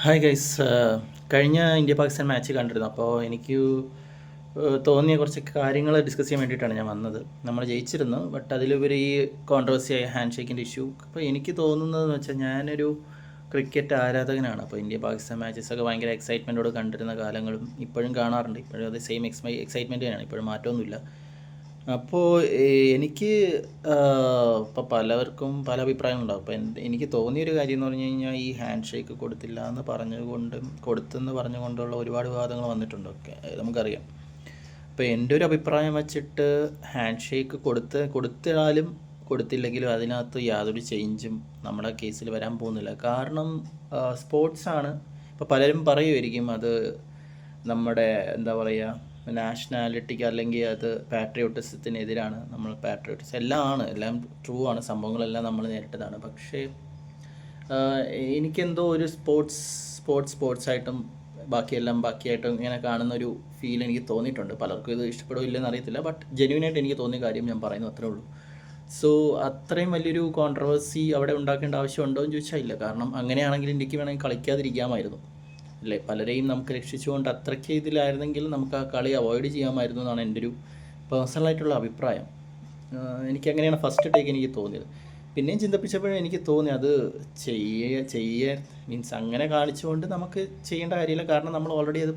Hi guys. കഴിഞ്ഞ India Pakistan match കണ്ടിരുന്നു. അപ്പോൾ എനിക്ക് തോന്നിയ കുറച്ച് കാര്യങ്ങൾ ഡിസ്കസ് ചെയ്യാൻ വേണ്ടിയിട്ടാണ് ഞാൻ വന്നത്. നമ്മൾ ജയിച്ചിരുന്നു, ബട്ട് അതിലുപരി ഈ കോൺട്രവേഴ്സിയായ ഹാൻഡ് ഷേക്കിൻ്റെ ഇഷ്യൂ. അപ്പോൾ എനിക്ക് തോന്നുന്നതെന്ന് വെച്ചാൽ ഞാനൊരു ക്രിക്കറ്റ് ആരാധകനാണ്. അപ്പോൾ ഇന്ത്യ പാകിസ്ഥാൻ മാച്ചസൊക്കെ ഭയങ്കര എക്സൈറ്റ്മെൻറ്റോട് കണ്ടിരുന്ന കാലങ്ങളും ഇപ്പോഴും കാണാറുണ്ട്. ഇപ്പോഴും അത് സെയിം എക്സൈറ്റ്മെൻറ്റ് തന്നെയാണ്, ഇപ്പോഴും മാറ്റമൊന്നുമില്ല. അപ്പോൾ എനിക്ക് ഇപ്പോൾ പലവർക്കും പല അഭിപ്രായങ്ങളുണ്ടാവും. അപ്പോൾ എനിക്ക് തോന്നിയൊരു കാര്യം എന്ന് പറഞ്ഞു കഴിഞ്ഞാൽ ഈ ഹാൻഡ് ഷേക്ക് കൊടുത്തില്ല എന്ന് പറഞ്ഞുകൊണ്ടും കൊടുത്തെന്ന് പറഞ്ഞുകൊണ്ടുള്ള ഒരുപാട് വിവാദങ്ങൾ വന്നിട്ടുണ്ട്. നമുക്കറിയാം. അപ്പോൾ എൻ്റെ ഒരു അഭിപ്രായം വെച്ചിട്ട് ഹാൻഡ് ഷേക്ക് കൊടുത്താലും കൊടുത്തില്ലെങ്കിലും അതിനകത്ത് യാതൊരു ചേഞ്ചും നമ്മുടെ കേസിൽ വരാൻ പോകുന്നില്ല. കാരണം സ്പോർട്സാണ്. ഇപ്പോൾ പലരും പറയുമായിരിക്കും അത് നമ്മുടെ എന്താ പറയുക നാഷണാലിറ്റിക്ക് അല്ലെങ്കിൽ അത് പാട്രിയോട്ടിസത്തിനെതിരാണ്. നമ്മൾ എല്ലാം ട്രൂ ആണ്, സംഭവങ്ങളെല്ലാം നമ്മൾ നേരിട്ടതാണ്. പക്ഷേ എനിക്കെന്തോ ഒരു സ്പോർട്സായിട്ടും ബാക്കിയായിട്ടും ഇങ്ങനെ കാണുന്നൊരു ഫീൽ എനിക്ക് തോന്നിയിട്ടുണ്ട്. പലർക്കും ഇത് ഇഷ്ടപ്പെടുമില്ലെന്ന് അറിയത്തില്ല, ബട്ട് ജെന്യുവനായിട്ട് എനിക്ക് തോന്നിയ കാര്യം ഞാൻ പറയുന്നു, അത്രേ ഉള്ളൂ. സോ അത്രയും വലിയൊരു കോൺട്രവേഴ്സി അവിടെ ഉണ്ടാക്കേണ്ട ആവശ്യമുണ്ടോ എന്ന് ചോദിച്ചാൽ ഇല്ല. കാരണം അങ്ങനെയാണെങ്കിൽ ഇന്ത്യക്ക് വേണമെങ്കിൽ കളിക്കാതിരിക്കാമായിരുന്നു അല്ലേ. പലരെയും നമുക്ക് രക്ഷിച്ചുകൊണ്ട് അത്രയ്ക്ക് ഇതിലായിരുന്നെങ്കിൽ നമുക്ക് ആ കളി അവോയ്ഡ് ചെയ്യാമായിരുന്നു എന്നാണ് എൻ്റെ ഒരു പേഴ്സണലായിട്ടുള്ള അഭിപ്രായം. എനിക്കങ്ങനെയാണ് ഫസ്റ്റ് ടേക്ക് എനിക്ക് തോന്നിയത്. പിന്നെയും ചിന്തിപ്പിച്ചപ്പോഴും എനിക്ക് തോന്നി അത് മീൻസ് അങ്ങനെ കാണിച്ചുകൊണ്ട് നമുക്ക് ചെയ്യേണ്ട കാര്യമില്ല. കാരണം നമ്മൾ ഓൾറെഡി അത്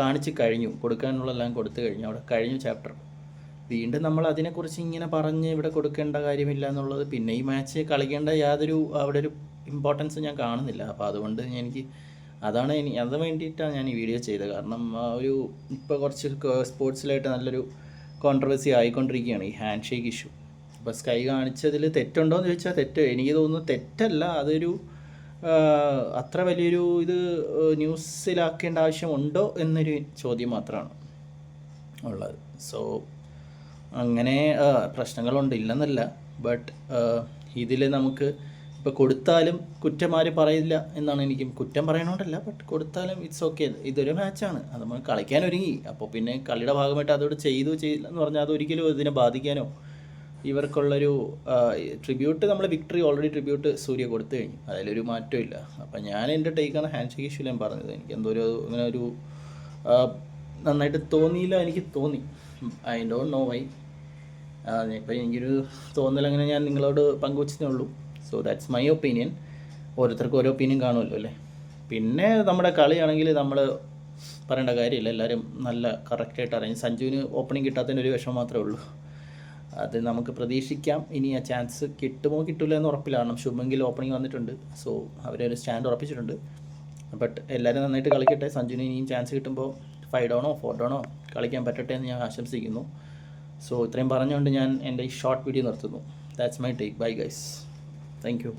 കാണിച്ച് കഴിഞ്ഞു, കൊടുക്കാനുള്ളതെല്ലാം കൊടുത്തു കഴിഞ്ഞു, അവിടെ കഴിഞ്ഞു ചാപ്റ്റർ. വീണ്ടും നമ്മൾ അതിനെക്കുറിച്ച് ഇങ്ങനെ പറഞ്ഞ് ഇവിടെ കൊടുക്കേണ്ട കാര്യമില്ല എന്നുള്ളത്, പിന്നെ ഈ മാച്ച് കളിക്കേണ്ട യാതൊരു അവിടെ ഒരു ഇമ്പോർട്ടൻസ് ഞാൻ കാണുന്നില്ല. അപ്പോൾ അതുകൊണ്ട് അത് വേണ്ടിയിട്ടാണ് ഞാൻ ഈ വീഡിയോ ചെയ്തത്. കാരണം ഇപ്പോൾ കുറച്ച് സ്പോർട്സിലായിട്ട് നല്ലൊരു കോൺട്രവേഴ്സി ആയിക്കൊണ്ടിരിക്കുകയാണ് ഈ ഹാൻഡ് ഷേക്ക് ഇഷ്യൂ. അപ്പോൾ സ്കൈ കാണിച്ചതിൽ തെറ്റുണ്ടോ എന്ന് ചോദിച്ചാൽ എനിക്ക് തോന്നുന്നു തെറ്റല്ല. അതൊരു അത്ര വലിയൊരു ഇത് ന്യൂസിലാക്കേണ്ട ആവശ്യമുണ്ടോ എന്നൊരു ചോദ്യം മാത്രമാണ് ഉള്ളത്. സോ അങ്ങനെ പ്രശ്നങ്ങളുണ്ട്, ഇല്ലെന്നല്ല. ബട്ട് ഇതിൽ നമുക്ക് ഇപ്പോൾ കൊടുത്താലും കുറ്റം ആരും പറയില്ല എന്നാണ് എനിക്ക്. കുറ്റം പറയണോണ്ടല്ല, ബട്ട് കൊടുത്താലും ഇറ്റ്സ് ഓക്കെ. ഇതൊരു മാച്ചാണ്, അത് നമ്മൾ കളിക്കാൻ ഒരുങ്ങി. അപ്പോൾ പിന്നെ കളിയുടെ ഭാഗമായിട്ട് അതോട് ചെയ്യില്ല എന്ന് പറഞ്ഞാൽ അതൊരിക്കലും ഇതിനെ ബാധിക്കാനോ ഇവർക്കുള്ളൊരു ട്രിബ്യൂട്ട്, നമ്മൾ വിക്ടറി ഓൾറെഡി ട്രിബ്യൂട്ട് സൂര്യ കൊടുത്തു കഴിഞ്ഞു, അതിലൊരു മാറ്റവും ഇല്ല. അപ്പം ഞാൻ എൻ്റെ ടേക്കാണ് ഹാൻഡ് ഷേക്ക് ഇഷ്യൂ ഞാൻ പറഞ്ഞത്. എനിക്ക് എന്തോ അങ്ങനെ ഒരു നന്നായിട്ട് തോന്നിയില്ല. എനിക്ക് തോന്നി, ഐ ഡോണ്ട് നോ വൈ. ഇപ്പം എനിക്കൊരു തോന്നലങ്ങനെ ഞാൻ നിങ്ങളോട് പങ്കുവച്ചതേ ഉള്ളൂ. So that's my opinion. ഓരോരുത്തർക്കും ഓരോ ഒപ്പീനിയൻ കാണുമല്ലോ അല്ലേ. പിന്നെ നമ്മുടെ കളിയാണെങ്കിൽ നമ്മൾ പറയേണ്ട കാര്യമില്ല, എല്ലാവരും നല്ല കറക്റ്റായിട്ട് അറിയാം. സഞ്ജുവിന് ഓപ്പണിംഗ് കിട്ടാത്തതിൻ്റെ ഒരു വിഷമം മാത്രമേ ഉള്ളൂ. അത് നമുക്ക് പ്രതീക്ഷിക്കാം. ഇനി ആ ചാൻസ് കിട്ടുമോ കിട്ടില്ല എന്ന് ഉറപ്പിലാണ്. ശുഭൻ ഗിൽ ഓപ്പണിംഗ് വന്നിട്ടുണ്ട്, സോ അവരൊരു സ്റ്റാൻഡ് ഉറപ്പിച്ചിട്ടുണ്ട്. ബട്ട് എല്ലാവരും നന്നായിട്ട് കളിക്കട്ടെ. സഞ്ജുവിന് ഇനിയും ചാൻസ് കിട്ടുമ്പോൾ 5 ഡൗണോ 4 ഡൗണോ കളിക്കാൻ പറ്റട്ടെ എന്ന് ഞാൻ ആശംസിക്കുന്നു. സോ ഇത്രയും പറഞ്ഞുകൊണ്ട് ഞാൻ എൻ്റെ ഈ ഷോർട്ട് വീഡിയോ നിർത്തുന്നു. That's my take. Bye guys. Thank you.